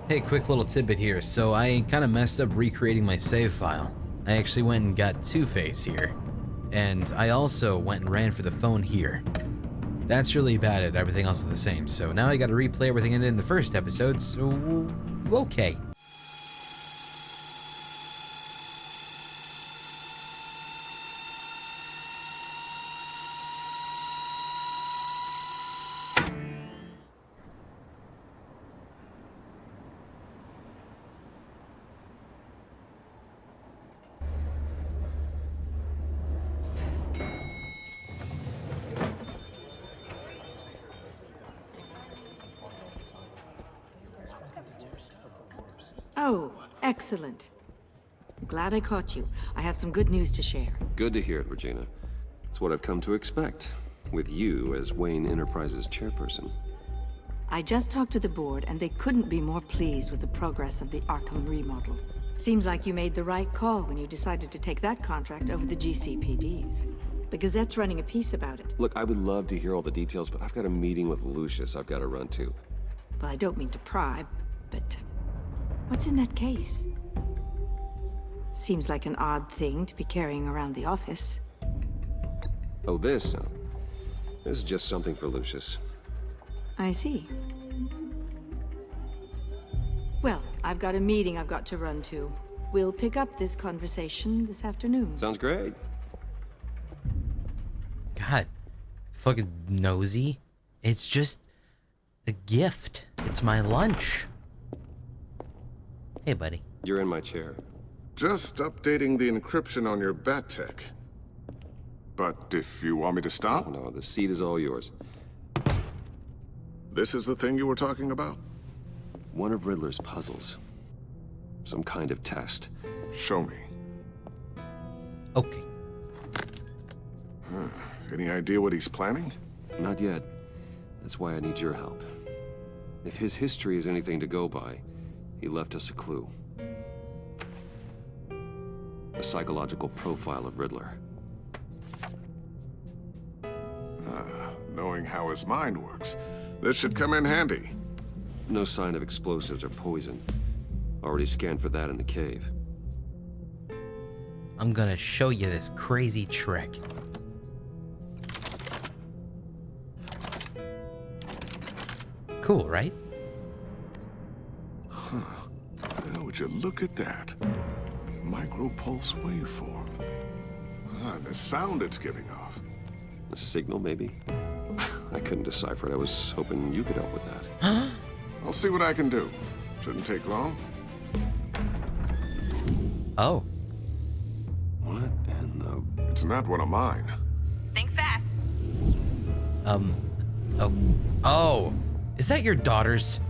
Hey, quick little tidbit here. So I kind of messed up recreating my save file. I actually went and got Two-Face here. And I also went and ran for the phone here. That's really bad at everything else is the same. So now I gotta replay everything I did in the first episode, so okay. Oh, excellent. Glad I caught you. I have some good news to share. Good to hear it, Regina. It's what I've come to expect, with you as Wayne Enterprises chairperson. I just talked to the board, and they couldn't be more pleased with the progress of the Arkham remodel. Seems like you made the right call when you decided to take that contract over the GCPD's. The Gazette's running a piece about it. Look, I would love to hear all the details, but I've got a meeting with Lucius I've got to run to. Well, I don't mean to pry, but what's in that case? Seems like an odd thing to be carrying around the office. Oh, this? No. This is just something for Lucius. I see. Well, I've got a meeting I've got to run to. We'll pick up this conversation this afternoon. Sounds great. God, fucking nosy. It's just a gift. It's my lunch. Hey, buddy. You're in my chair. Just updating the encryption on your bat tech. But if you want me to stop, Oh, no, the seat is all yours. this is the thing you were talking about? One of Riddler's puzzles. Some kind of test. Show me. Okay. Any idea what he's planning? Not yet. That's why I need your help. If his history is anything to go by, he left us a clue. A psychological profile of Riddler. Knowing how his mind works, this should come in handy. No sign of explosives or poison. Already scanned for that in the cave. I'm gonna show you this crazy trick. Cool, right? Would you look at that? Micro-pulse waveform. And the sound it's giving off. A signal, maybe? I couldn't decipher it. I was hoping you could help with that. I'll see what I can do. Shouldn't take long. Oh. What in the... It's not one of mine. Think fast. Oh. Is that your daughter's?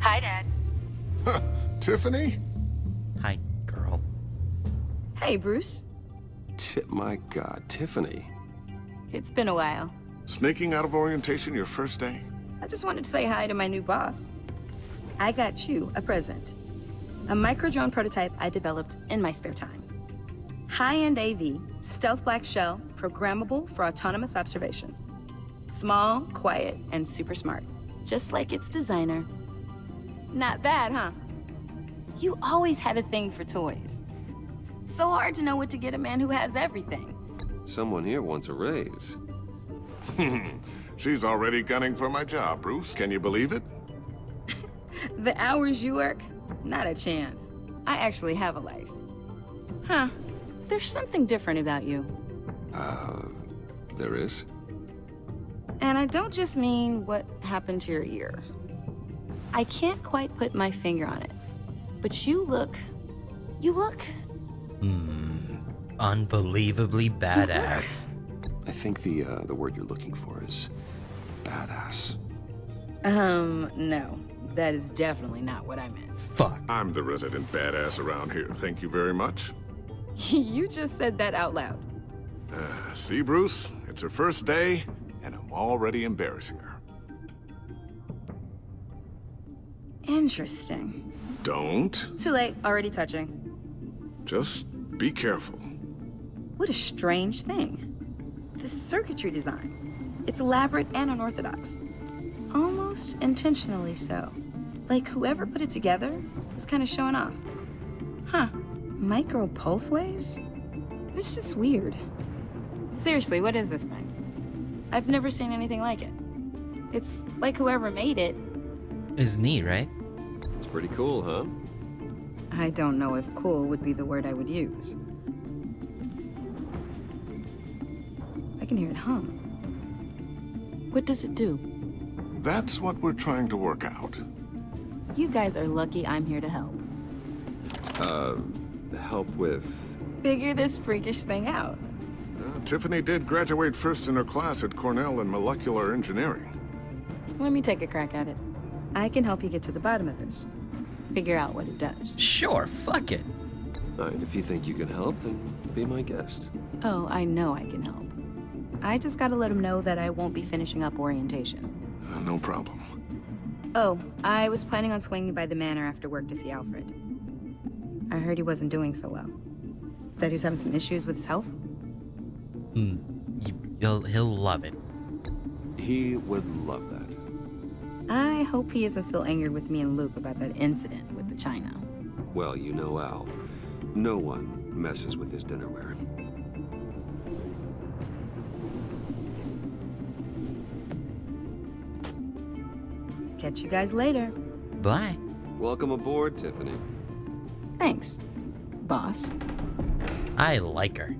Hi, Dad. Tiffany? Hi, girl. Hey, Bruce. My God, Tiffany. It's been a while. Sneaking out of orientation your first day? I just wanted to say hi to my new boss. I got you a present. A micro-drone prototype I developed in my spare time. High-end AV, stealth black shell, programmable for autonomous observation. Small, quiet, and super smart. Just like its designer. Not bad, huh? You always had a thing for toys. So hard to know what to get a man who has everything. Someone here wants a raise. She's already gunning for my job, Bruce. Can you believe it? The hours you work? Not a chance. I actually have a life. Huh. There's something different about you. There is? And I don't just mean what happened to your ear. I can't quite put my finger on it. But you look... Unbelievably badass. I think the word you're looking for is badass. No. That is definitely not what I meant. Fuck. I'm the resident badass around here. Thank you very much. You just said that out loud. See, Bruce? It's her first day, and I'm already embarrassing her. Interesting. Don't. Too late, already touching. Just be careful. What a strange thing. The circuitry design. It's elaborate and unorthodox. Almost intentionally so. Like whoever put it together was kind of showing off. Huh. Micro pulse waves? It's just weird. Seriously, what is this thing? I've never seen anything like it. It's like whoever made it. It's neat, right? It's pretty cool, huh? I don't know if cool would be the word I would use. I can hear it hum. What does it do? That's what we're trying to work out. You guys are lucky I'm here to help. Help with... Figure this freakish thing out. Tiffany did graduate first in her class at Cornell in molecular engineering. Let me take a crack at it. I can help you get to the bottom of this. Figure out what it does. Sure, fuck it. All right, if you think you can help, then be my guest. Oh, I know I can help. I just gotta let him know that I won't be finishing up orientation. No problem. Oh, I was planning on swinging by the manor after work to see Alfred. I heard he wasn't doing so well. That he was having some issues with his health? He'll love it. He would love that. I hope he isn't still angered with me and Luke about that incident with the china. Well, you know Al. No one messes with his dinnerware. Catch you guys later. Bye. Welcome aboard, Tiffany. Thanks, boss. I like her.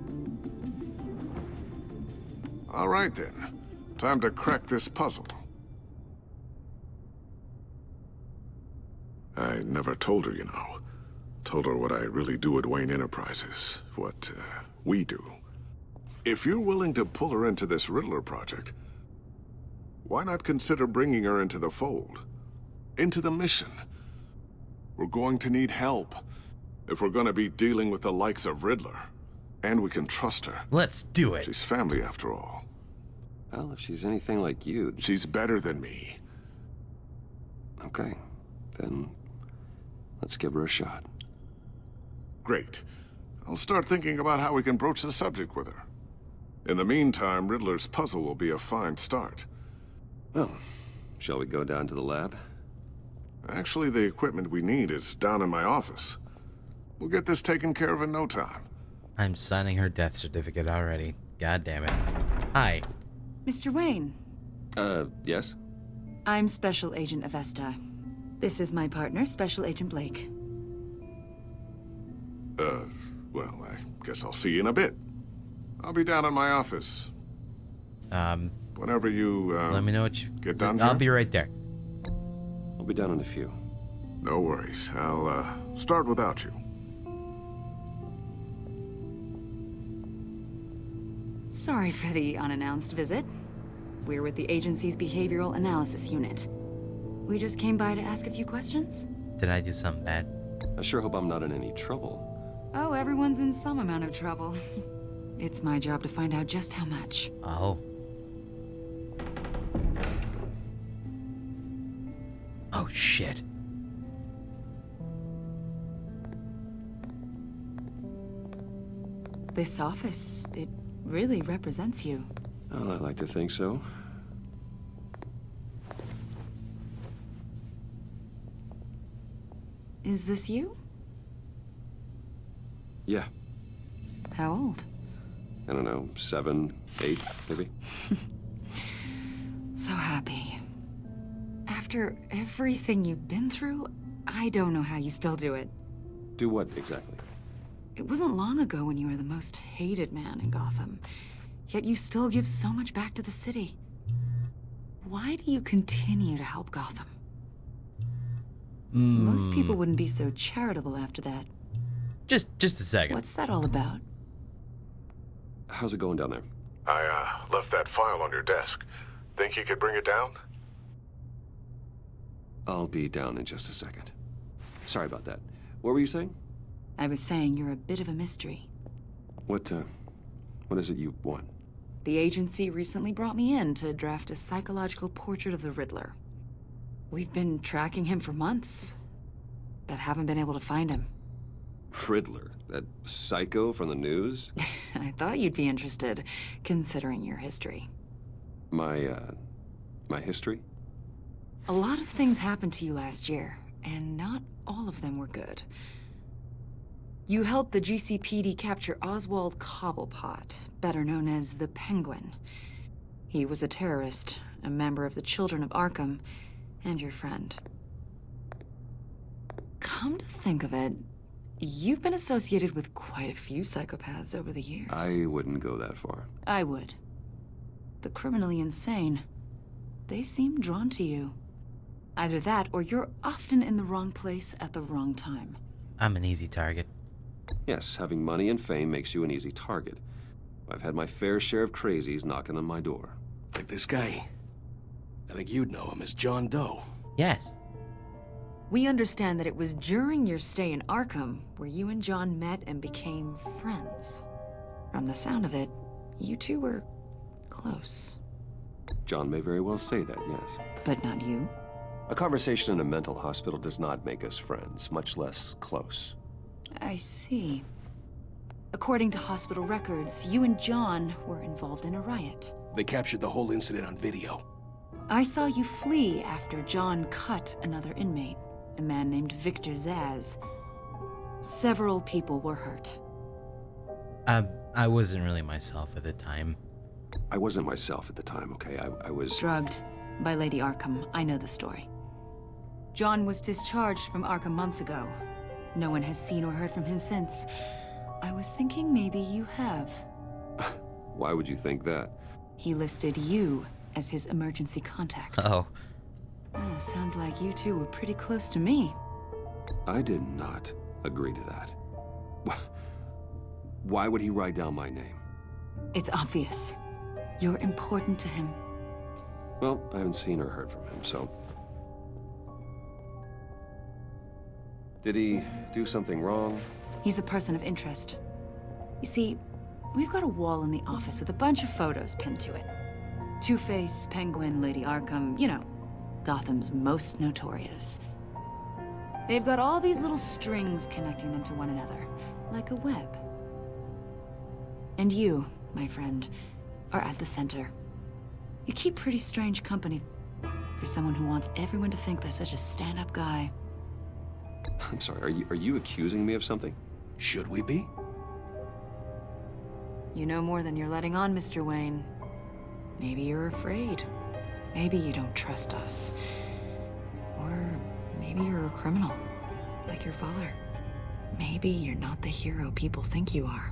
All right then. Time to crack this puzzle. I never told her, you know. Told her what I really do at Wayne Enterprises. What, we do. If you're willing to pull her into this Riddler project, why not consider bringing her into the fold? Into the mission? We're going to need help if we're going to be dealing with the likes of Riddler. And we can trust her. Let's do it. She's family after all. Well, if she's anything like you... She's better than me. Okay, then let's give her a shot. Great. I'll start thinking about how we can broach the subject with her. In the meantime, Riddler's puzzle will be a fine start. Well, shall we go down to the lab? Actually, the equipment we need is down in my office. We'll get this taken care of in no time. I'm signing her death certificate already. God damn it. Hi. Mr. Wayne, Yes? I'm Special Agent Avesta. This is my partner, Special Agent Blake. Well, I guess I'll see you in a bit. I'll be down in my office. Whenever you, Let me know what you... get done I'll here? be right there. I'll be down in a few. No worries. I'll, start without you. Sorry for the unannounced visit. We're with the agency's Behavioral Analysis Unit. We just came by to ask a few questions. Did I do something bad? I sure hope I'm not in any trouble. Oh, everyone's in some amount of trouble. It's my job to find out just how much. Oh. Oh, shit. This office, it really represents you. Well, I'd like to think so. Is this you? Yeah, How old? I don't know, 7, 8, maybe? So happy. After everything you've been through, I don't know how you still do it. Do what, exactly? It wasn't long ago when you were the most hated man in Gotham, yet you still give so much back to the city. Why do you continue to help Gotham? Most people wouldn't be so charitable after that. Just a second. What's that all about? How's it going down there? I, left that file on your desk. Think you could bring it down? I'll be down in just a second. Sorry about that. What were you saying? I was saying you're a bit of a mystery. What is it you want? The agency recently brought me in to draft a psychological portrait of the Riddler. We've been tracking him for months, but haven't been able to find him. Riddler? That psycho from the news? I thought you'd be interested, considering your history. My history? A lot of things happened to you last year, and not all of them were good. You helped the GCPD capture Oswald Cobblepot, better known as the Penguin. He was a terrorist, a member of the Children of Arkham, and your friend. Come to think of it, you've been associated with quite a few psychopaths over the years. I wouldn't go that far. I would. The criminally insane. They seem drawn to you. Either that, or you're often in the wrong place at the wrong time. I'm an easy target. Yes, having money and fame makes you an easy target. I've had my fair share of crazies knocking on my door. Like this guy. I think you'd know him as John Doe. Yes. We understand that it was during your stay in Arkham where you and John met and became friends. From the sound of it, you two were close. John may very well say that, yes. But not you. A conversation in a mental hospital does not make us friends, much less close. I see. According to hospital records, you and John were involved in a riot. They captured the whole incident on video. I saw you flee after John cut another inmate, a man named Victor Zaz. Several people were hurt. I wasn't really myself at the time. I wasn't myself at the time, okay? I was... Drugged by Lady Arkham. I know the story. John was discharged from Arkham months ago. No one has seen or heard from him since. I was thinking maybe you have. Why would you think that? He listed you as his emergency contact. Oh. Sounds like you two were pretty close to me. I did not agree to that. Why would he write down my name? It's obvious. You're important to him. Well, I haven't seen or heard from him, so... Did he do something wrong? He's a person of interest. You see, we've got a wall in the office with a bunch of photos pinned to it. Two-Face, Penguin, Lady Arkham, you know, Gotham's most notorious. They've got all these little strings connecting them to one another, like a web. And you, my friend, are at the center. You keep pretty strange company for someone who wants everyone to think they're such a stand-up guy. I'm sorry, are you accusing me of something? Should we be? You know more than you're letting on, Mr. Wayne. Maybe you're afraid. Maybe you don't trust us. Or maybe you're a criminal, like your father. Maybe you're not the hero people think you are.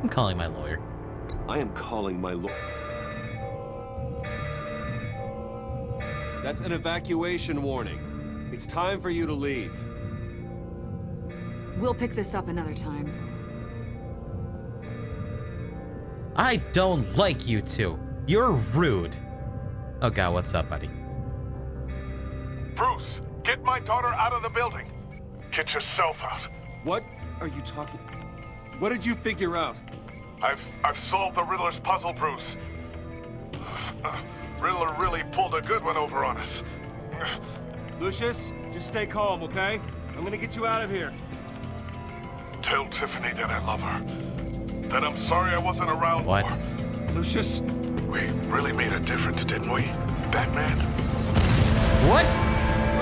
I'm calling my lawyer. I am calling my lawyer. That's an evacuation warning. It's time for you to leave. We'll pick this up another time. I don't like you two. You're rude. Oh god, what's up, buddy? Bruce, get my daughter out of the building. Get yourself out. What are you talking... What did you figure out? I've solved the Riddler's puzzle, Bruce. Riddler really pulled a good one over on us. Lucius, just stay calm, okay? I'm gonna get you out of here. Tell Tiffany that I love her. That I'm sorry I wasn't around What? more. Lucius? We really made a difference, didn't we, Batman? What?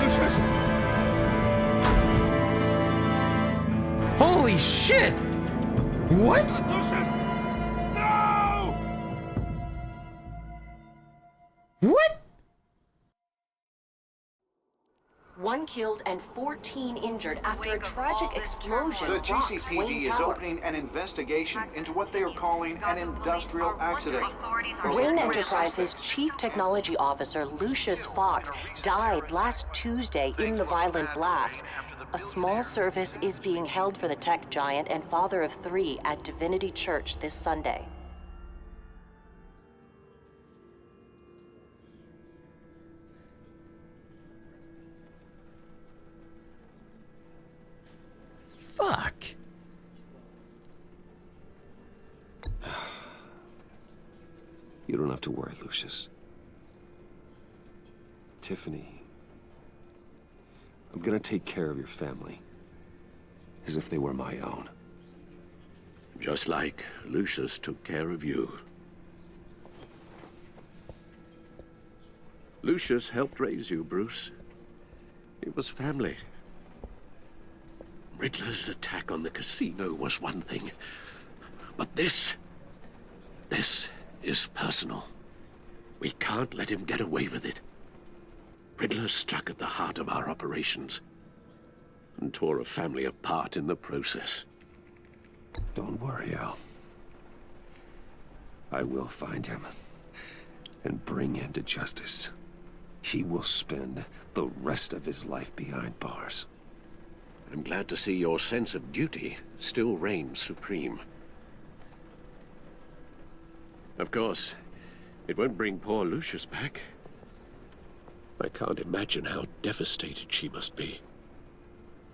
Lucius! Holy shit! What? Lucius! No! What? 1 killed and 14 injured after a tragic explosion The rocks GCPD Wayne is Tower. opening an investigation into what they are calling an industrial accident. Wayne Enterprises' chief technology officer, Lucius Fox, died last Tuesday in the violent blast. A small service is being held for the tech giant and father of 3 at Divinity Church this Sunday. Fuck. You don't have to worry, Lucius. Tiffany, I'm gonna take care of your family. As if they were my own. Just like Lucius took care of you. Lucius helped raise you, Bruce. It was family. Riddler's attack on the casino was one thing. But this is personal. We can't let him get away with it. Riddler struck at the heart of our operations and tore a family apart in the process. Don't worry, Al. I will find him and bring him to justice. He will spend the rest of his life behind bars. I'm glad to see your sense of duty still reigns supreme. Of course, it won't bring poor Lucius back. I can't imagine how devastated she must be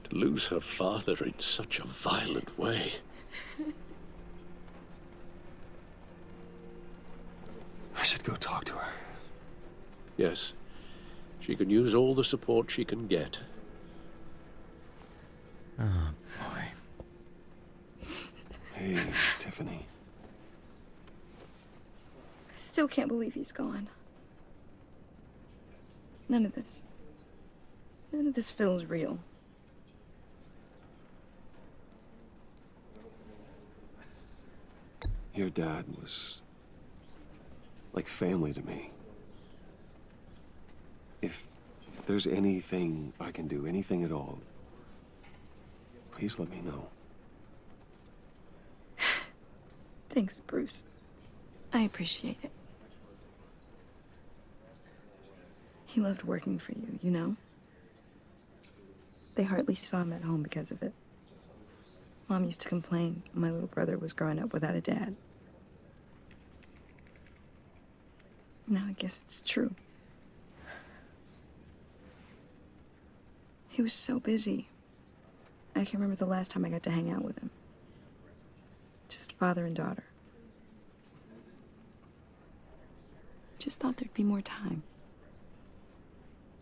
to lose her father in such a violent way. I should go talk to her. Yes, she can use all the support she can get. Oh, boy. Hey, Tiffany. I still can't believe he's gone. None of this feels real. Your dad was like family to me. If there's anything I can do, anything at all, please let me know. Thanks, Bruce. I appreciate it. He loved working for you, you know? They hardly saw him at home because of it. Mom used to complain my little brother was growing up without a dad. Now I guess it's true. He was so busy. I can remember the last time I got to hang out with him. Just father and daughter. Just thought there'd be more time.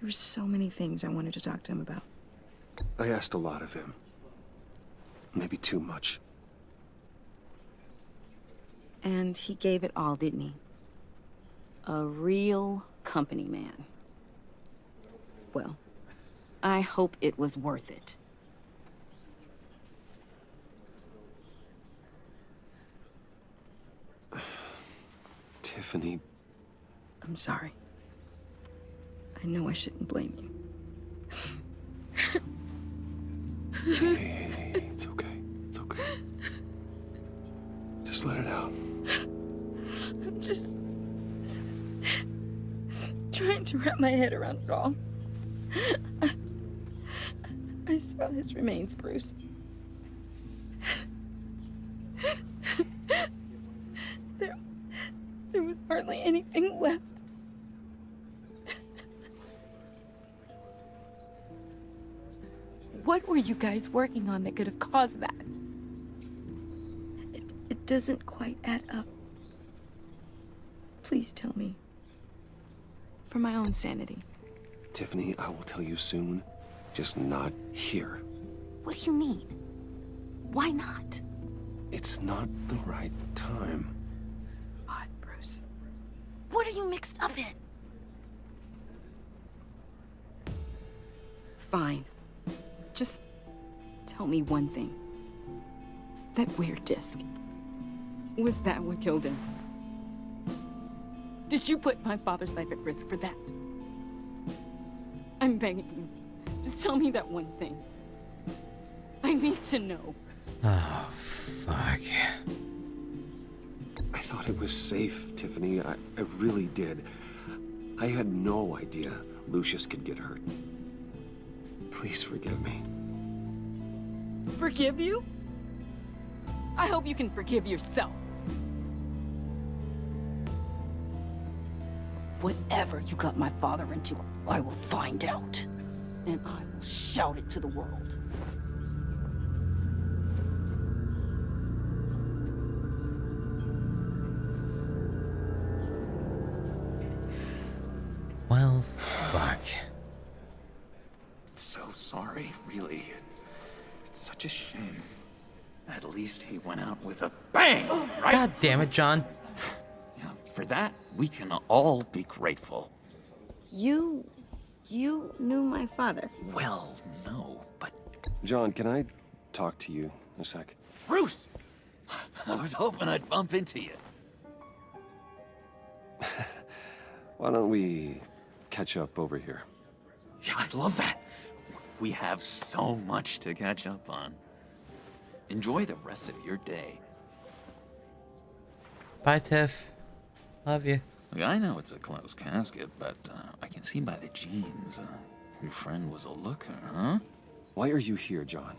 There were so many things I wanted to talk to him about. I asked a lot of him. Maybe too much. And he gave it all, didn't he? A real company man. Well, I hope it was worth it. Tiffany. I'm sorry. I know I shouldn't blame you. Hey, it's okay. It's okay. Just let it out. I'm just trying to wrap my head around it all. I saw his remains, Bruce. There was hardly anything left. What were you guys working on that could have caused that? It doesn't quite add up. Please tell me. For my own sanity. Tiffany, I will tell you soon. Just not here. What do you mean? Why not? It's not the right time. What, Bruce? What are you mixed up in? Fine. Just tell me one thing. That weird disc. Was that what killed him? Did you put my father's life at risk for that? I'm begging you. Just tell me that one thing. I need to know. Oh, fuck. I thought it was safe, Tiffany. I really did. I had no idea Lucius could get hurt. Please forgive me. Forgive you? I hope you can forgive yourself. Whatever you got my father into, I will find out. And I will shout it to the world. Well, fuck. So sorry, really. It's such a shame. At least he went out with a bang, right? God damn it, John. Yeah, for that, we can all be grateful. You knew my father. Well, no, but... John, can I talk to you a sec? Bruce! I was hoping I'd bump into you. Why don't we catch up over here? Yeah, I love that. We have so much to catch up on. Enjoy the rest of your day. Bye, Tiff. Love you. Look, I know it's a closed casket, but I can see by the jeans. Your friend was a looker, huh? Why are you here, John?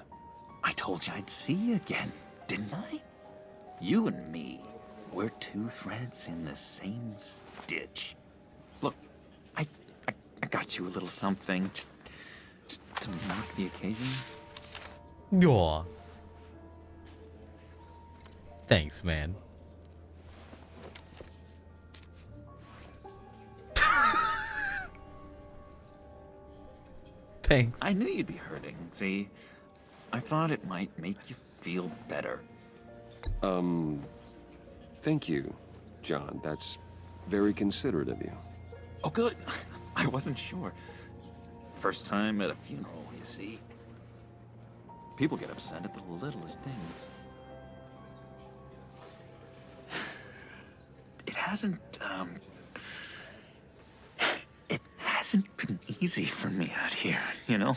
I told you I'd see you again, didn't I? You and me, we're two threads in the same stitch. Look, I got you a little something, just to mark the occasion. Aw. Thanks, man. Thanks. I knew you'd be hurting, see? I thought it might make you feel better. Thank you, John. That's very considerate of you. Oh, good. I wasn't sure. First time at a funeral, you see. People get upset at the littlest things. It hasn't been easy for me out here, you know?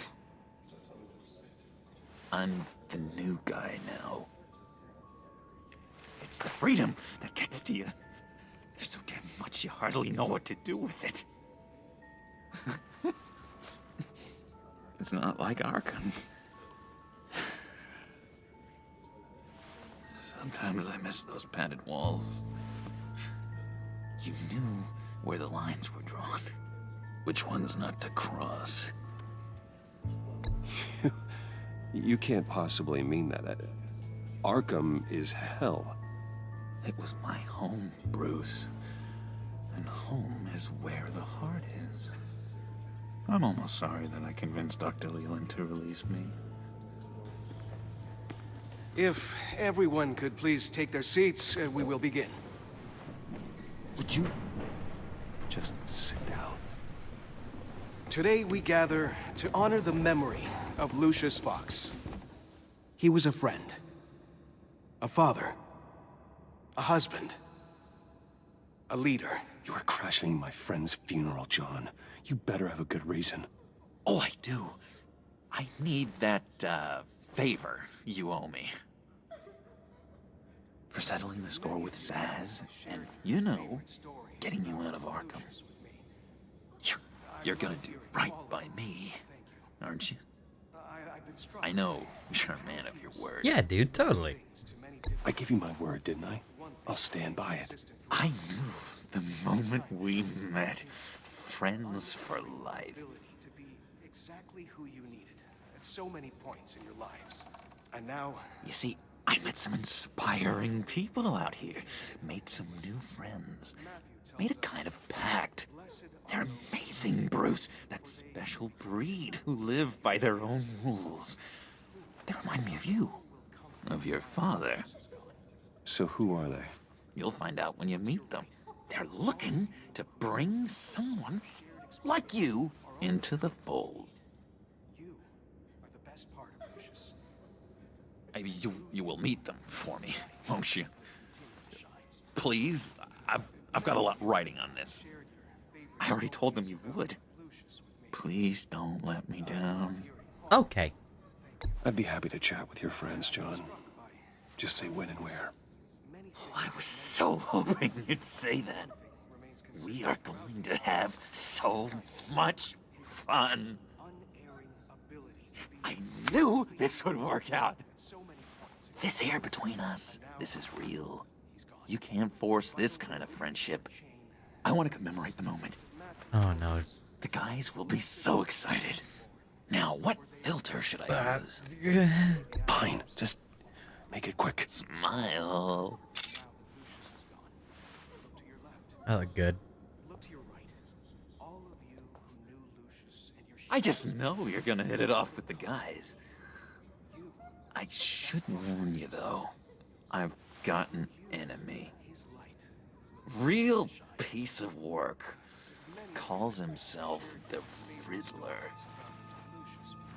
I'm the new guy now. It's the freedom that gets to you. There's so damn much you hardly know what to do with it. It's not like Arkham. Sometimes I miss those padded walls. You knew where the lines were drawn. Which ones not to cross. You can't possibly mean that. Arkham is hell. It was my home, Bruce. And home is where the heart is. I'm almost sorry that I convinced Dr. Leland to release me. If everyone could please take their seats, we will begin. Would you just sit down? Today we gather to honor the memory of Lucius Fox. He was a friend, a father, a husband, a leader. You are crashing my friend's funeral, John. You better have a good reason. Oh, I do. I need that, favor you owe me. For settling the score with Zaz, and, you know, getting you out of Arkham. You're gonna do right by me, aren't you? I know you're a man of your word. Yeah, dude, totally. I gave you my word, didn't I? I'll stand by it. I knew the moment we met. Friends for life. To be exactly who you needed at so many points in your lives. And now... You see, I met some inspiring people out here. Made some new friends. Made a kind of pact. They're amazing, Bruce. That special breed who live by their own rules. They remind me of you. Of your father. So who are they? You'll find out when you meet them. They're looking to bring someone like you into the fold. You are the best part of Lucius. You will meet them for me, won't you? Please, I've got a lot writing on this. I already told them you would. Please don't let me down. Okay. I'd be happy to chat with your friends, John. Just say when and where. I was so hoping you'd say that. We are going to have so much fun. I knew this would work out. This air between us, this is real. You can't force this kind of friendship. I want to commemorate the moment. Oh, no. The guys will be so excited. Now, what filter should I use? Fine, just make it quick. Smile. I look good. I just know you're gonna hit it off with the guys. I should warn you, though. I've got an enemy. Real piece of work. calls himself the Riddler.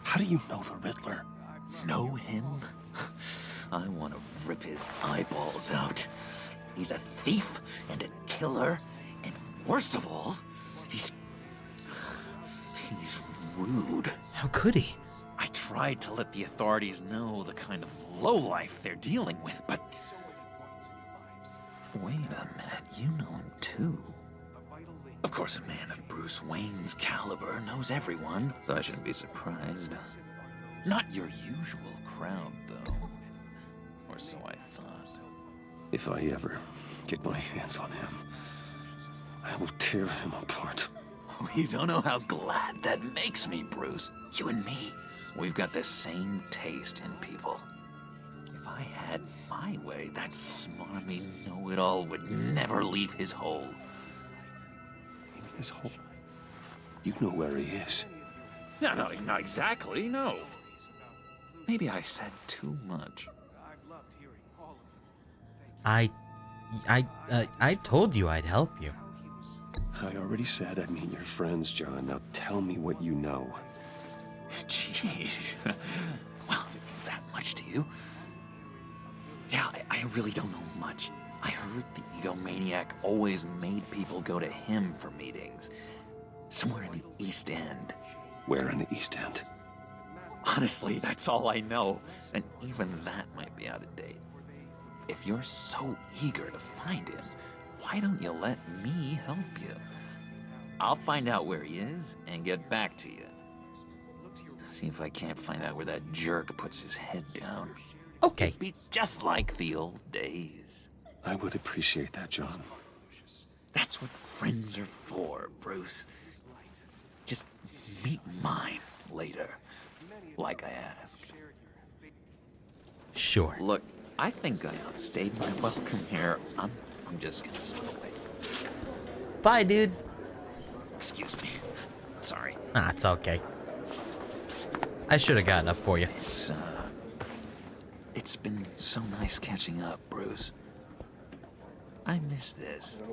How do you know the Riddler? Know him? I want to rip his eyeballs out. He's a thief and a killer, and worst of all, he's rude. How could he? I tried to let the authorities know the kind of lowlife they're dealing with, but... Wait a minute, you know him too. Of course, a man of Bruce Wayne's caliber knows everyone, so I shouldn't be surprised. Not your usual crowd, though. Or so I thought. If I ever get my hands on him, I will tear him apart. You don't know how glad that makes me, Bruce. You and me, we've got the same taste in people. If I had my way, that smarmy know-it-all would never leave his hole. His hole? You know where he is. No, not exactly, no. Maybe I said too much. I told you I'd help you. I already said I'd meet your friends, John. Now tell me what you know. Jeez. Well, if it means that much to you. Yeah, I really don't know much. I heard the egomaniac always made people go to him for meetings. Somewhere in the East End. Where in the East End? Honestly, that's all I know. And even that might be out of date. If you're so eager to find him, why don't you let me help you? I'll find out where he is and get back to you. See if I can't find out where that jerk puts his head down. Okay. It'd be just like the old days. I would appreciate that, John. That's what friends are for, Bruce. Just meet mine later, like I asked. Sure. Look, I think I outstayed my welcome here. I'm just gonna slip away. Bye, dude. Excuse me. Sorry. It's okay. I should have gotten up for you. It's been so nice catching up, Bruce. I miss this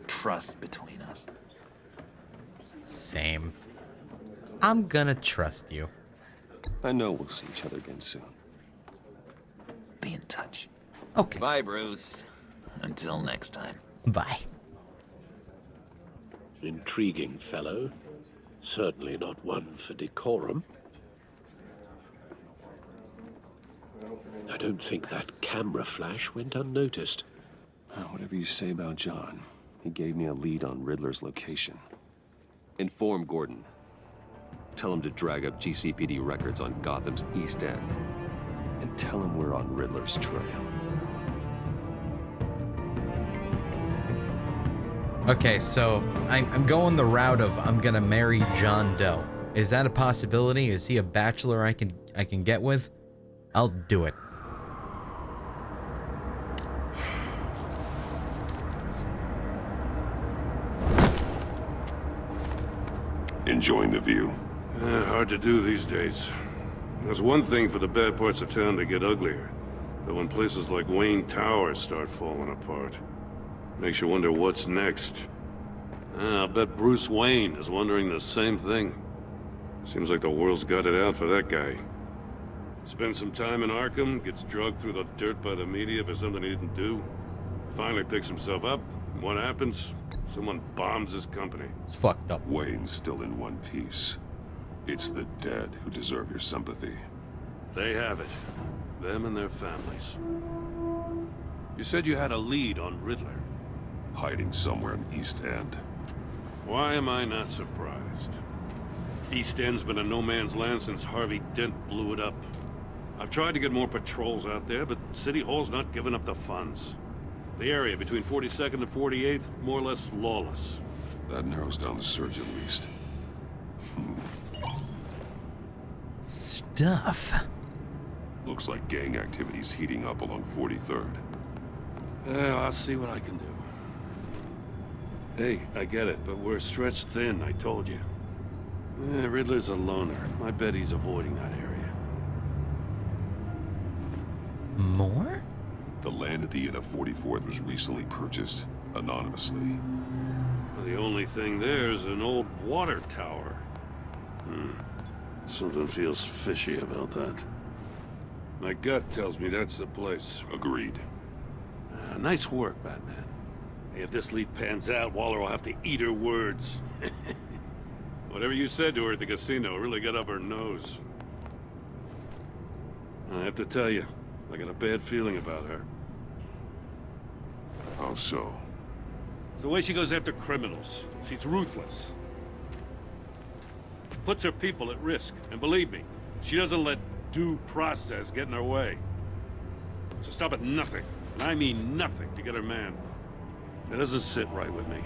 trust between us. Same. I'm gonna trust you. I know we'll see each other again soon. Be in touch. Okay. Bye, Bruce. Until next time. Bye. Intriguing fellow. Certainly not one for decorum. I don't think that camera flash went unnoticed. Whatever you say about John, he gave me a lead on Riddler's location. Inform Gordon. Tell him to drag up GCPD records on Gotham's East End. And tell him we're on Riddler's trail. Okay, so I'm going the route of I'm gonna marry John Doe. Is that a possibility? Is he a bachelor I can get with? I'll do it. Enjoying the view? Hard to do these days. There's one thing for the bad parts of town to get uglier, but when places like Wayne Tower start falling apart, makes you wonder what's next. I'll bet Bruce Wayne is wondering the same thing. Seems like the world's got it out for that guy. Spends some time in Arkham, gets drugged through the dirt by the media for something he didn't do. Finally picks himself up. What happens? Someone bombs his company. It's fucked up. Wayne's still in one piece. It's the dead who deserve your sympathy. They have it. Them and their families. You said you had a lead on Riddler. Hiding somewhere in East End. Why am I not surprised? East End's been a no-man's land since Harvey Dent blew it up. I've tried to get more patrols out there, but City Hall's not giving up the funds. The area between 42nd and 48th, more or less lawless. That narrows down the search at least. Stuff. Looks like gang activity's heating up along 43rd. I'll see what I can do. Hey, I get it, but we're stretched thin, I told you. Riddler's a loner. I bet he's avoiding that area. More? The land at the end of 44th was recently purchased, anonymously. The only thing there is an old water tower. Something feels fishy about that. My gut tells me that's the place. Agreed. Nice work, Batman. Hey, if this lead pans out, Waller will have to eat her words. Whatever you said to her at the casino really got up her nose. I have to tell you, I got a bad feeling about her. How so? It's the way she goes after criminals. She's ruthless. Puts her people at risk. And believe me, she doesn't let due process get in her way. So stop at nothing, and I mean nothing, to get her man. It doesn't sit right with me.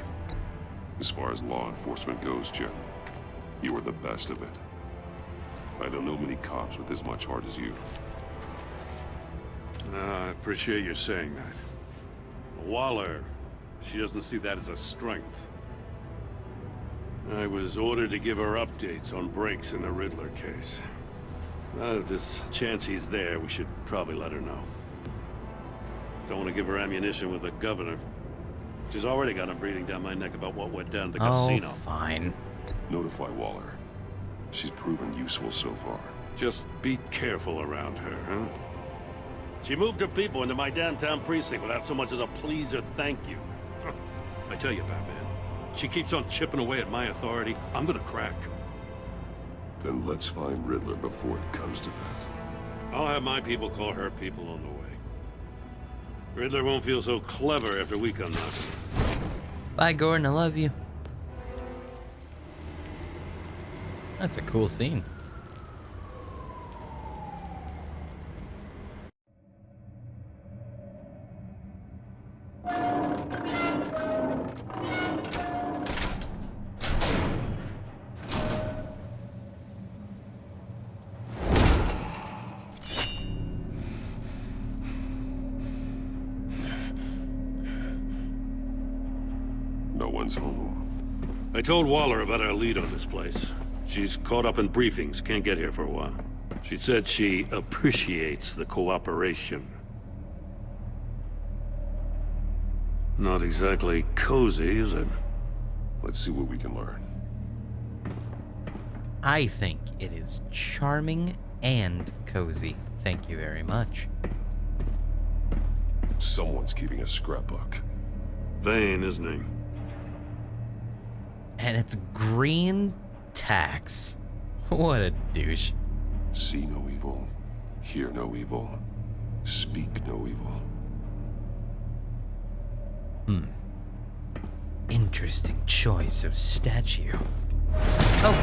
As far as law enforcement goes, Jim, you are the best of it. I don't know many cops with as much heart as you. I appreciate you saying that. Waller, she doesn't see that as a strength. I was ordered to give her updates on breaks in the Riddler case. If there's a chance he's there, we should probably let her know. Don't want to give her ammunition with the governor. She's already got him breathing down my neck about what went down at the casino. Fine. Notify Waller. She's proven useful so far. Just be careful around her, huh? She moved her people into my downtown precinct without so much as a please or thank you. I tell you, Batman, she keeps on chipping away at my authority, I'm gonna crack. Then let's find Riddler before it comes to that. I'll have my people call her people on the way. Riddler won't feel so clever after we come knocking. Bye, Gordon. I love you. That's a cool scene. No one's home. I told Waller about our lead on this place. She's caught up in briefings, can't get here for a while. She said she appreciates the cooperation. Not exactly cozy, is it? Let's see what we can learn. I think it is charming and cozy. Thank you very much. Someone's keeping a scrapbook. Vane, isn't he? And it's green tax. What a douche. See no evil, hear no evil, speak no evil. Interesting choice of statue. Oh.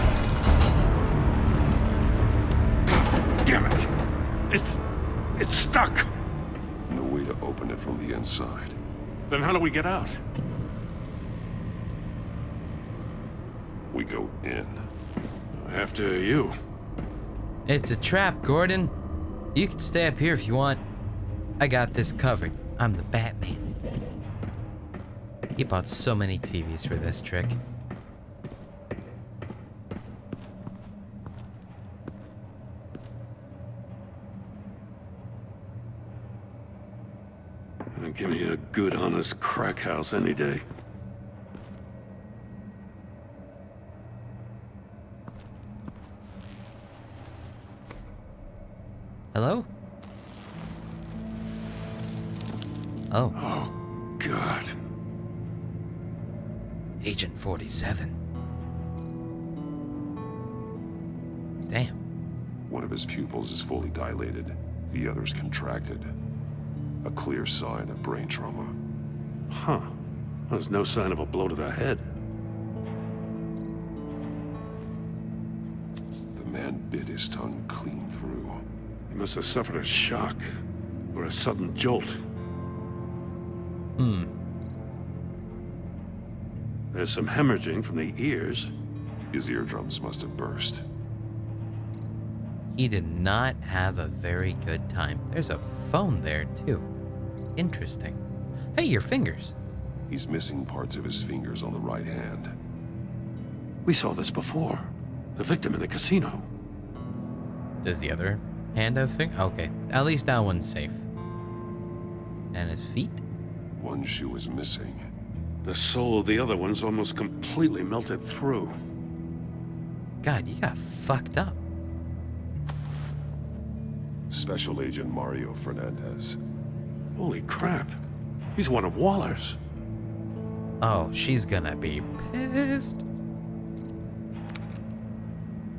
Damn it! It's stuck! No way to open it from the inside. Then how do we get out? We go in. After you. It's a trap, Gordon. You can stay up here if you want. I got this covered. I'm the Batman. He bought so many TVs for this trick. Give me a good, honest crack house any day. Hello? Oh. Oh, God. Agent 47. Damn. One of his pupils is fully dilated. The other's contracted. A clear sign of brain trauma. Huh. There's no sign of a blow to the head. The man bit his tongue clean through. He must have suffered a shock. Or a sudden jolt. There's some hemorrhaging from the ears. His eardrums must have burst. He did not have a very good time. There's a phone there, too. Interesting. Hey, your fingers. He's missing parts of his fingers on the right hand. We saw this before. The victim in the casino. Does the other hand have finger? Okay, at least that one's safe. And his feet? One shoe is missing. The soul of the other one's almost completely melted through. God, you got fucked up. Special Agent Mario Fernandez. Holy crap. He's one of Waller's. Oh, she's gonna be pissed.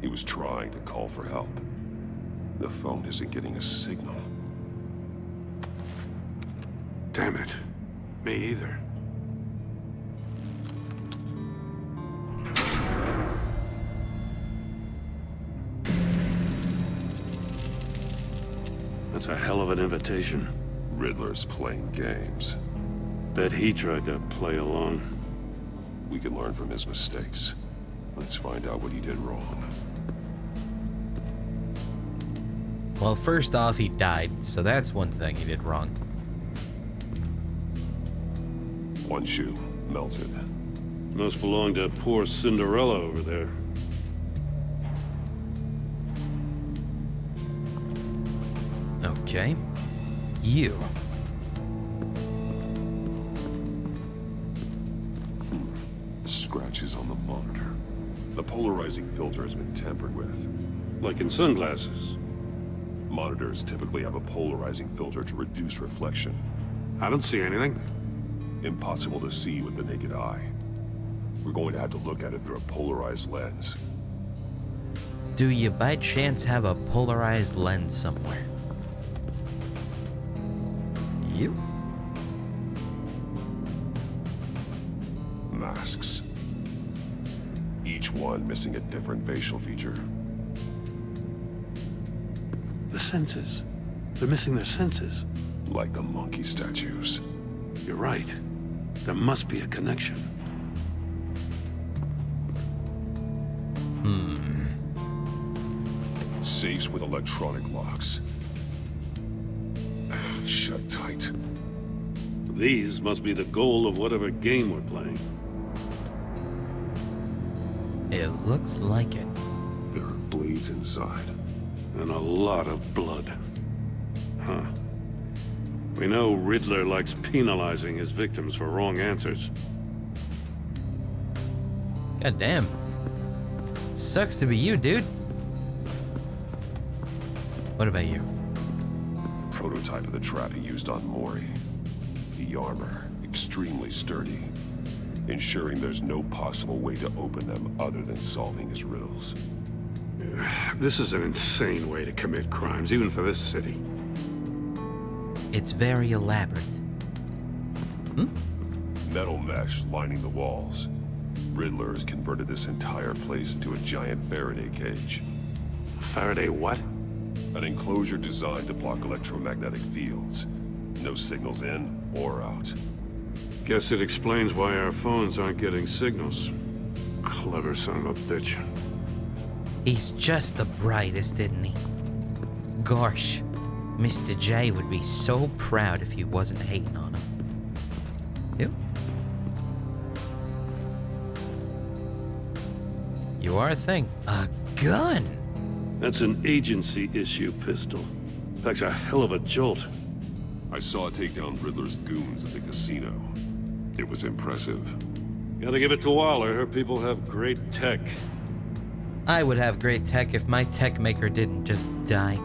He was trying to call for help. The phone isn't getting a signal. Damn it. Me either. That's a hell of an invitation. Riddler's playing games. Bet he tried to play along. We can learn from his mistakes. Let's find out what he did wrong. Well, first off, he died, so that's one thing he did wrong. One shoe melted. Must belong to poor Cinderella over there. Okay. You. Scratches on the monitor. The polarizing filter has been tampered with. Like in sunglasses. Monitors typically have a polarizing filter to reduce reflection. I don't see anything. Impossible to see with the naked eye. We're going to have to look at it through a polarized lens. Do you by chance have a polarized lens somewhere? You? Masks. Each one missing a different facial feature. The senses. They're missing their senses. Like the monkey statues. You're right. There must be a connection. Safes with electronic locks. Shut tight. These must be the goal of whatever game we're playing. It looks like it. There are blades inside. And a lot of blood. Huh. We know Riddler likes penalizing his victims for wrong answers. God damn. Sucks to be you, dude. What about you? Prototype of the trap he used on Mori. The armor, extremely sturdy, ensuring there's no possible way to open them other than solving his riddles. This is an insane way to commit crimes, even for this city. It's very elaborate. Metal mesh lining the walls. Riddler has converted this entire place into a giant Faraday cage. Faraday what? An enclosure designed to block electromagnetic fields. No signals in or out. Guess it explains why our phones aren't getting signals. Clever son of a bitch. He's just the brightest, isn't he? Gosh, Mr. J would be so proud if he wasn't hating on him. Yep. You are a thing. A gun! That's an agency issue pistol. Packs a hell of a jolt. I saw it take down Riddler's goons at the casino. It was impressive. Gotta give it to Waller. Her people have great tech. I would have great tech if my tech maker didn't just die.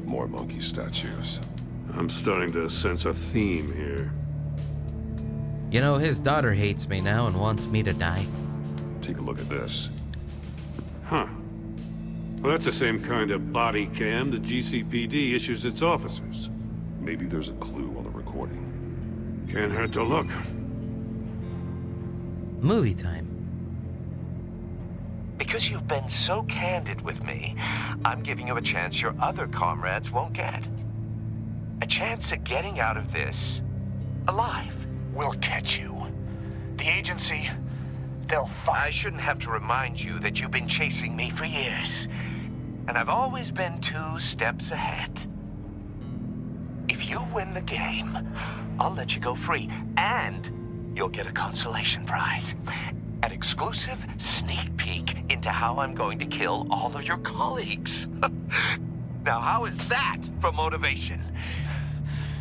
More monkey statues. I'm starting to sense a theme here. You know, his daughter hates me now and wants me to die. Take a look at this. Huh. Well, that's the same kind of body cam the GCPD issues its officers. Maybe there's a clue on the recording. Can't hurt to look. Movie time. Because you've been so candid with me, I'm giving you a chance your other comrades won't get. A chance at getting out of this alive. We'll catch you. The agency, they'll find... I shouldn't have to remind you that you've been chasing me for years. And I've always been 2 steps ahead. If you win the game, I'll let you go free. And you'll get a consolation prize. An exclusive sneak peek into how I'm going to kill all of your colleagues. Now, how is that for motivation?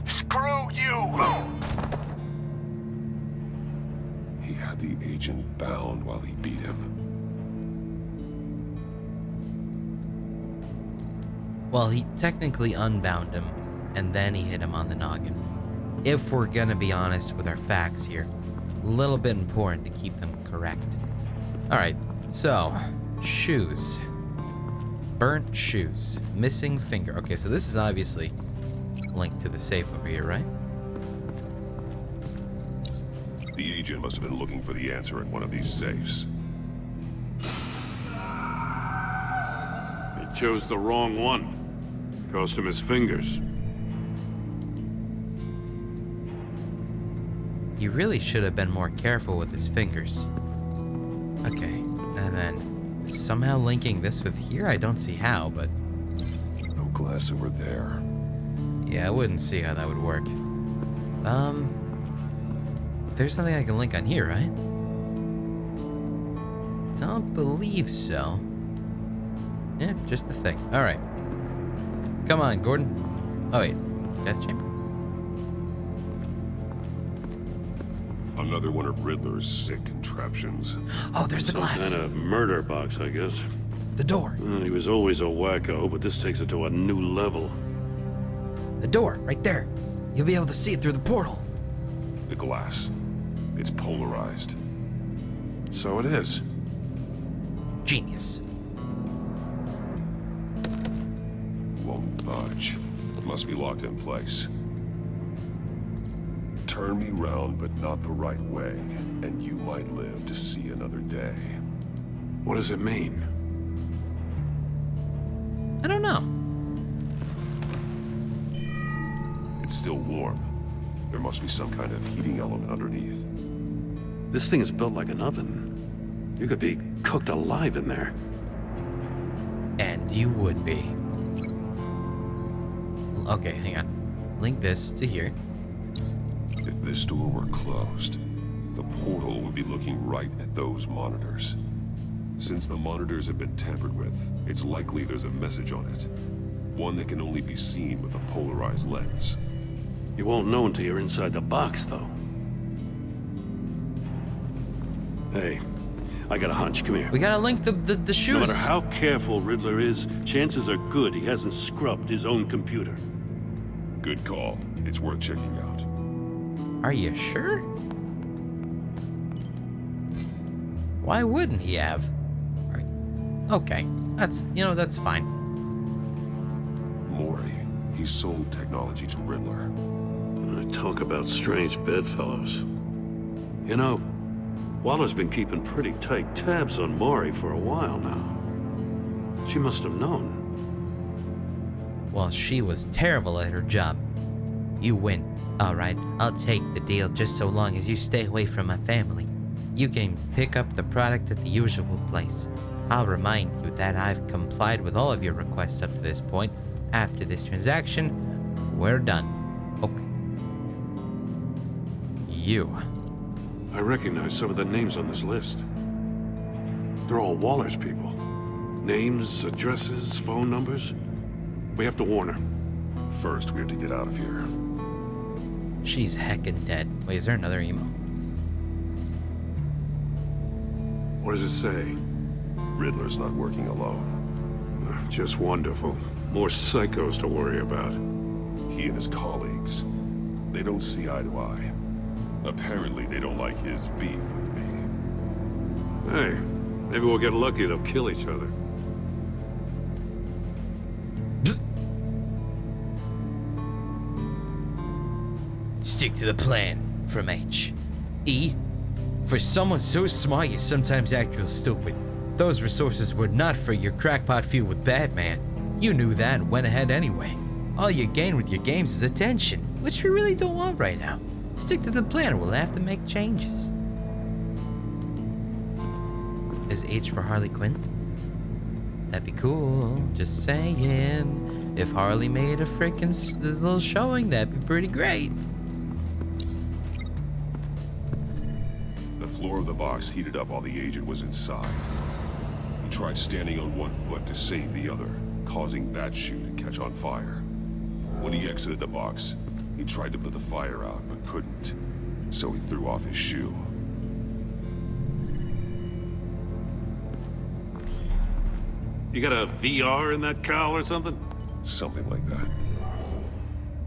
Screw you! He had the agent bound while he beat him. Well, he technically unbound him, and then he hit him on the noggin. If we're gonna be honest with our facts here, a little bit important to keep them correct. Alright, so, shoes. Burnt shoes. Missing finger. Okay, so this is obviously linked to the safe over here, right? The agent must have been looking for the answer in one of these safes. He chose the wrong one. Cost him his fingers. He really should have been more careful with his fingers. Okay, and then somehow linking this with here? I don't see how, but... No glass over there. Yeah, I wouldn't see how that would work. There's something I can link on here, right? Don't believe so. Yeah, just the thing. Alright. Come on, Gordon. Oh, wait. Death chamber? Another one of Riddler's sick contraptions. Oh, there's the glass. Some kind of murder box, I guess. The door. He was always a wacko, but this takes it to a new level. The door, right there. You'll be able to see it through the portal. The glass. It's polarized. So it is. Genius. Won't budge. It must be locked in place. Turn me round, but not the right way, and you might live to see another day. What does it mean? I don't know. It's still warm. There must be some kind of heating element underneath. This thing is built like an oven. You could be cooked alive in there. And you would be. Okay, hang on. Link this to here. If this door were closed, the portal would be looking right at those monitors. Since the monitors have been tampered with, it's likely there's a message on it. One that can only be seen with a polarized lens. You won't know until you're inside the box, though. Hey, I got a hunch. Come here. We gotta link the shoes. No matter how careful Riddler is, chances are good he hasn't scrubbed his own computer. Good call. It's worth checking out. Are you sure? Why wouldn't he have? Right. Okay, that's fine. Maury, he sold technology to Riddler. Talk about strange bedfellows. You know, Waller's been keeping pretty tight tabs on Maury for a while now. She must have known. Well, she was terrible at her job. You win. Alright, I'll take the deal just so long as you stay away from my family. You can pick up the product at the usual place. I'll remind you that I've complied with all of your requests up to this point. After this transaction, we're done. Okay. You. I recognize some of the names on this list. They're all Waller's people. Names, addresses, phone numbers. We have to warn her. First, we have to get out of here. She's heckin' dead. Wait, is there another emo? What does it say? Riddler's not working alone. Just wonderful. More psychos to worry about. He and his colleagues, they don't see eye to eye. Apparently, they don't like his beef with me. Hey, maybe we'll get lucky. They'll kill each other. Stick to the plan from H. E. For someone so smart, you sometimes act real stupid. Those resources were not for your crackpot feud with Batman. You knew that and went ahead anyway. All you gain with your games is attention, which we really don't want right now. Stick to the plan or we'll have to make changes. Is H for Harley Quinn? That'd be cool, just saying. If Harley made a frickin' little showing, that'd be pretty great. The floor of the box heated up while the agent was inside. He tried standing on one foot to save the other, causing that shoe to catch on fire. When he exited the box, he tried to put the fire out, but couldn't. So he threw off his shoe. You got a VR in that cowl or something? Something like that.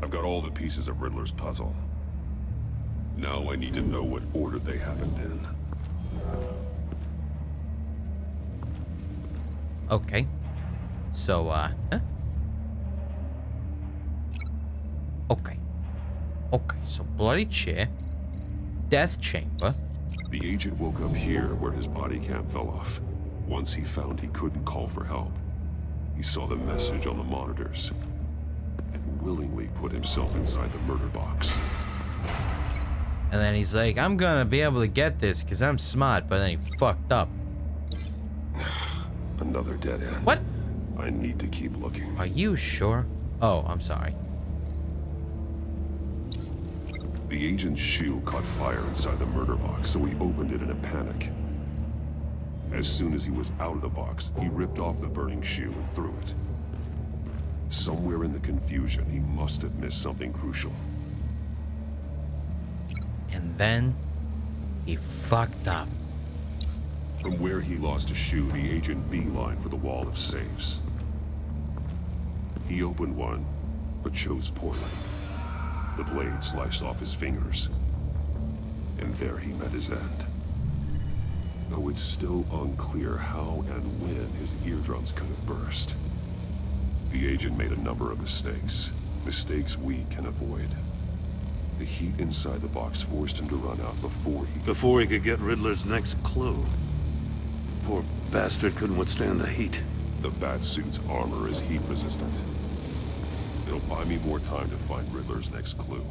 I've got all the pieces of Riddler's puzzle. Now I need to know what order they happened in. Okay. So, huh? Okay. Okay, so bloody chair. Death chamber. The agent woke up here where his body cam fell off. Once he found he couldn't call for help, he saw the message on the monitors and willingly put himself inside the murder box. And then he's like, I'm gonna be able to get this because I'm smart, but then he fucked up. Another dead end. What? I need to keep looking. Are you sure? Oh, I'm sorry. The agent's shoe caught fire inside the murder box, so he opened it in a panic. As soon as he was out of the box, he ripped off the burning shoe and threw it. Somewhere in the confusion, he must have missed something crucial. And then he fucked up. From where he lost a shoe, the agent beelined for the wall of safes. He opened one, but chose poorly. The blade sliced off his fingers, and there he met his end. Though it's still unclear how and when his eardrums could have burst. The agent made a number of mistakes. Mistakes we can avoid. The heat inside the box forced him to run out before he could get Riddler's next clue. Poor bastard couldn't withstand the heat. The Batsuit's armor is heat resistant. It'll buy me more time to find Riddler's next clue.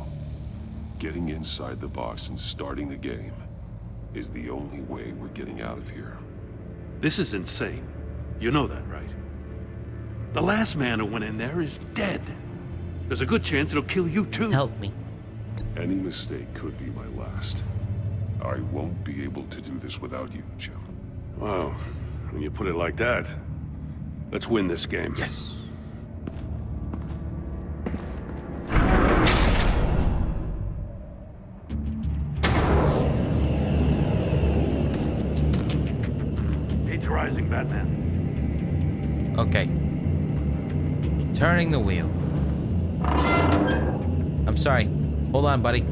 Getting inside the box and starting the game is the only way we're getting out of here. This is insane. You know that, right? The last man who went in there is dead. There's a good chance it'll kill you too. Help me. Any mistake could be my last. I won't be able to do this without you, Jim. Wow. When you put it like that, let's win this game. Yes. Rising, Batman. Okay. Turning the wheel. I'm sorry. Hold on, buddy.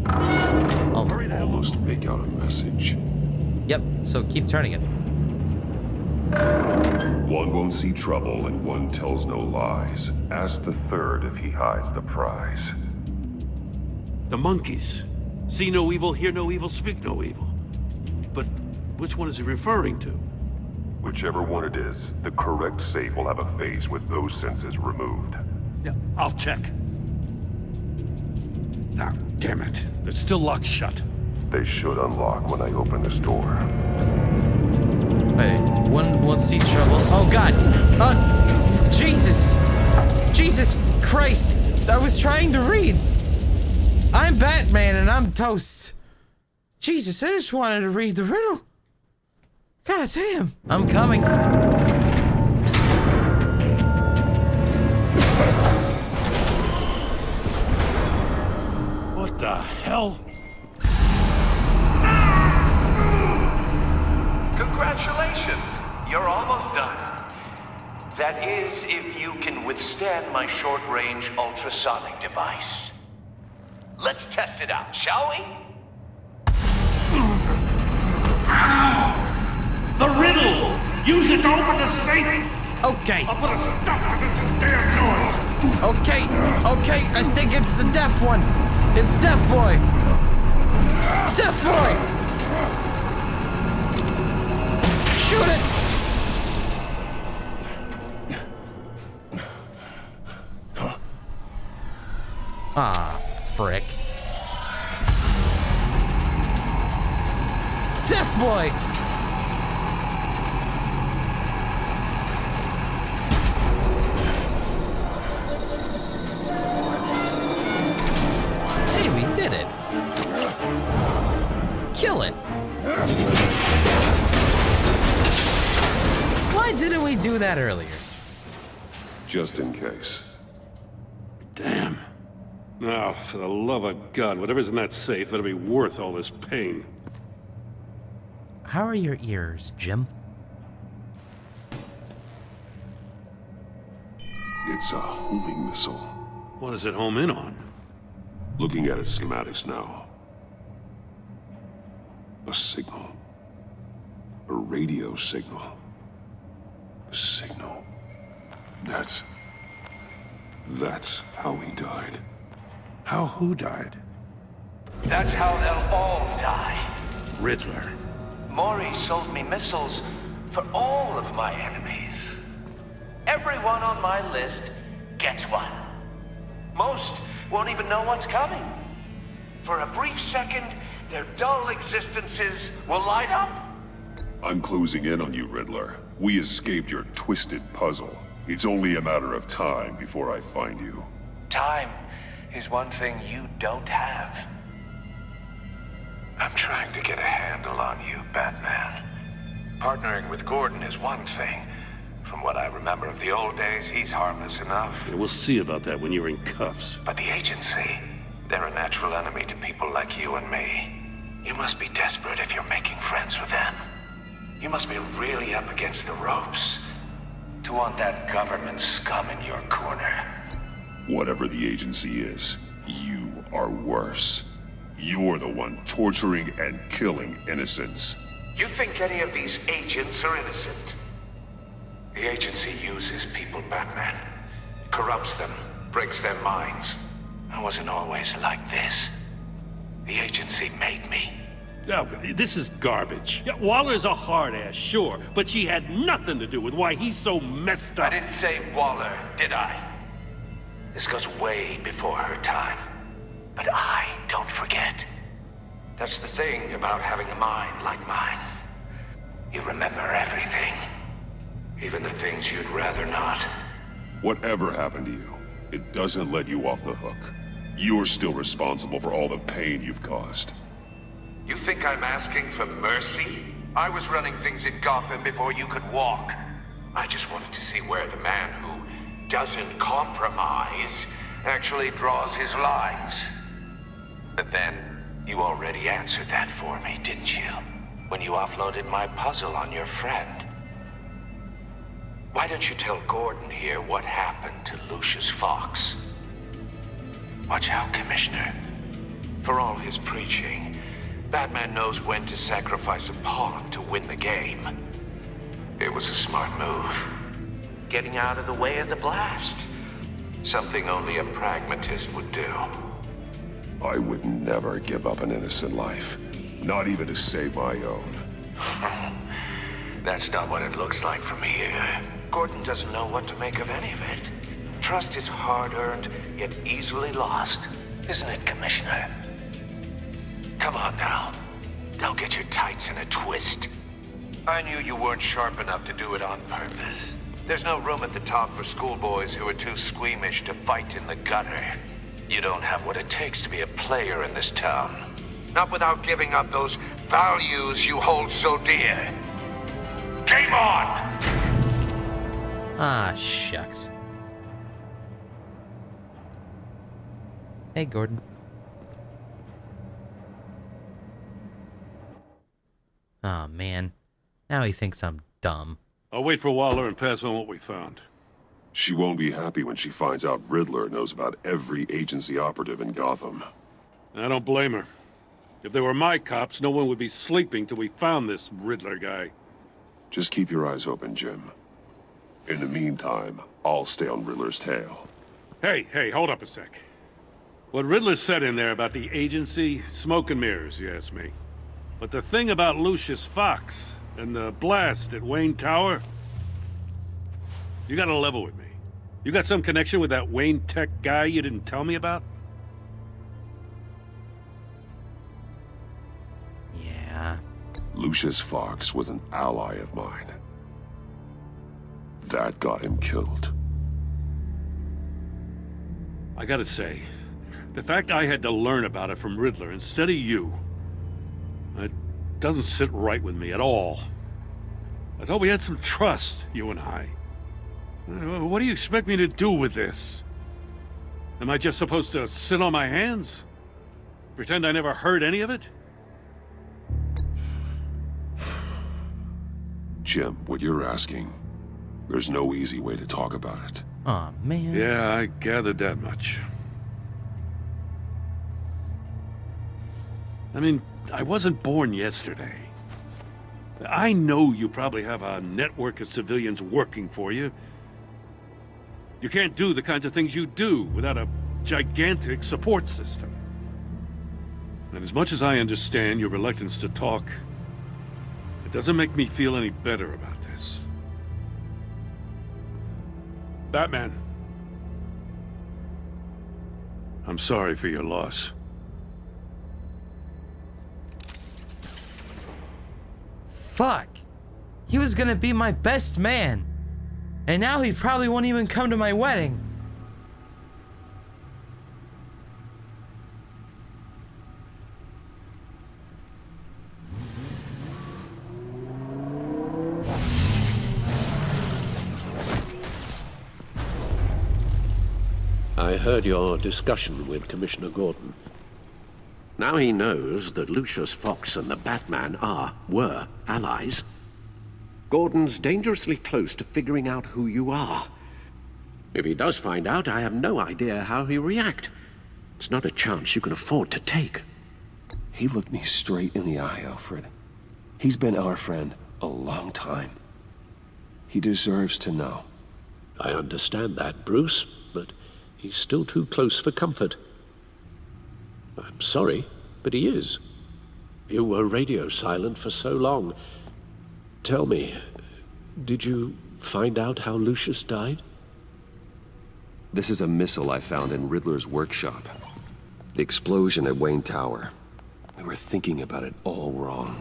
Oh. Almost make out a message. Yep, so keep turning it. One won't see trouble and one tells no lies. Ask the third if he hides the prize. The monkeys. See no evil, hear no evil, speak no evil. But which one is he referring to? Whichever one it is, the correct safe will have a face with those senses removed. Yeah, I'll check. Ah, damn it. They're still locked shut. They should unlock when I open this door. Wait, one won't see trouble. Oh God! Jesus! Jesus Christ! I was trying to read. I'm Batman and I'm toast. Jesus, I just wanted to read the riddle. God damn! I'm coming. What the hell? Congratulations! You're almost done. That is, if you can withstand my short-range ultrasonic device. Let's test it out, shall we? The riddle! Use it to open the safe! Okay. I'll put a stop to this damn noise! Okay, I think it's the deaf one. It's Deaf Boy. Deaf Boy! Shoot it! Ah, frick. Deaf Boy! Hey, we did it. Kill it. Why didn't we do that earlier? Just in case. Damn. Now, for the love of God, whatever's in that safe better be worth all this pain. How are your ears, Jim? It's a homing missile. What does it home in on? Looking at its schematics now. A signal. A radio signal. A signal. That's how he died. How who died? That's how they'll all die. Riddler. Maury sold me missiles for all of my enemies. Everyone on my list gets one. Most won't even know what's coming. For a brief second, their dull existences will light up. I'm closing in on you, Riddler. We escaped your twisted puzzle. It's only a matter of time before I find you. Time is one thing you don't have. I'm trying to get a handle on you, Batman. Partnering with Gordon is one thing. From what I remember of the old days, he's harmless enough. Yeah, we'll see about that when you're in cuffs. But the agency, they're a natural enemy to people like you and me. You must be desperate if you're making friends with them. You must be really up against the ropes to want that government scum in your corner. Whatever the agency is, you are worse. You're the one torturing and killing innocents. You think any of these agents are innocent? The agency uses people, Batman. Corrupts them, breaks their minds. I wasn't always like this. The agency made me. Oh, this is garbage. Yeah, Waller's a hard-ass, sure, but she had nothing to do with why he's so messed up. I didn't say Waller, did I? This goes way before her time. But I don't forget. That's the thing about having a mind like mine. You remember everything. Even the things you'd rather not. Whatever happened to you, it doesn't let you off the hook. You're still responsible for all the pain you've caused. You think I'm asking for mercy? I was running things in Gotham before you could walk. I just wanted to see where the man who doesn't compromise actually draws his lines. But then, you already answered that for me, didn't you? When you offloaded my puzzle on your friend. Why don't you tell Gordon here what happened to Lucius Fox? Watch out, Commissioner. For all his preaching, Batman knows when to sacrifice a pawn to win the game. It was a smart move. Getting out of the way of the blast. Something only a pragmatist would do. I would never give up an innocent life. Not even to save my own. That's not what it looks like from here. Gordon doesn't know what to make of any of it. Trust is hard-earned, yet easily lost. Isn't it, Commissioner? Come on now. Don't get your tights in a twist. I knew you weren't sharp enough to do it on purpose. There's no room at the top for schoolboys who are too squeamish to fight in the gutter. You don't have what it takes to be a player in this town. Not without giving up those values you hold so dear. Game on! Ah, shucks. Hey, Gordon. Aw, man. Now he thinks I'm dumb. I'll wait for Waller and pass on what we found. She won't be happy when she finds out Riddler knows about every agency operative in Gotham. I don't blame her. If they were my cops, no one would be sleeping till we found this Riddler guy. Just keep your eyes open, Jim. In the meantime, I'll stay on Riddler's tail. Hey, hold up a sec. What Riddler said in there about the agency, smoke and mirrors, you ask me. But the thing about Lucius Fox and the blast at Wayne Tower, you gotta level with me. You got some connection with that Wayne Tech guy you didn't tell me about? Yeah. Lucius Fox was an ally of mine. That got him killed. I gotta say, the fact I had to learn about it from Riddler instead of you, it doesn't sit right with me at all. I thought we had some trust, you and I. What do you expect me to do with this? Am I just supposed to sit on my hands? Pretend I never heard any of it? Jim, what you're asking, there's no easy way to talk about it. Aw, man. Yeah, I gathered that much. I mean, I wasn't born yesterday. I know you probably have a network of civilians working for you. You can't do the kinds of things you do without a gigantic support system. And as much as I understand your reluctance to talk, it doesn't make me feel any better about this. Batman. I'm sorry for your loss. Fuck. He was gonna be my best man. And now he probably won't even come to my wedding. I heard your discussion with Commissioner Gordon. Now he knows that Lucius Fox and the Batman were allies. Gordon's dangerously close to figuring out who you are. If he does find out, I have no idea how he'll react. It's not a chance you can afford to take. He looked me straight in the eye, Alfred. He's been our friend a long time. He deserves to know. I understand that, Bruce, but he's still too close for comfort. I'm sorry, but he is. You were radio silent for so long. Tell me, did you find out how Lucius died? This is a missile I found in Riddler's workshop. The explosion at Wayne Tower. We were thinking about it all wrong.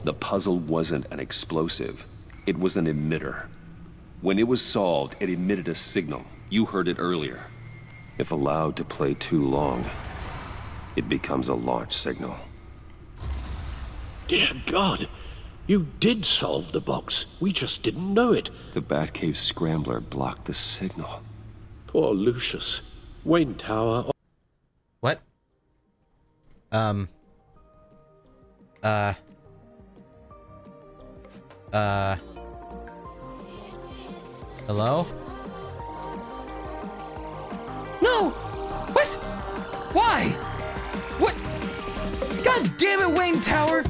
The puzzle wasn't an explosive. It was an emitter. When it was solved, it emitted a signal. You heard it earlier. If allowed to play too long, it becomes a launch signal. Dear God, you did solve the box. We just didn't know it. The Batcave scrambler blocked the signal. Poor Lucius. Wayne Tower... What? Hello? No! What? Why? What? God damn it, Wayne Tower!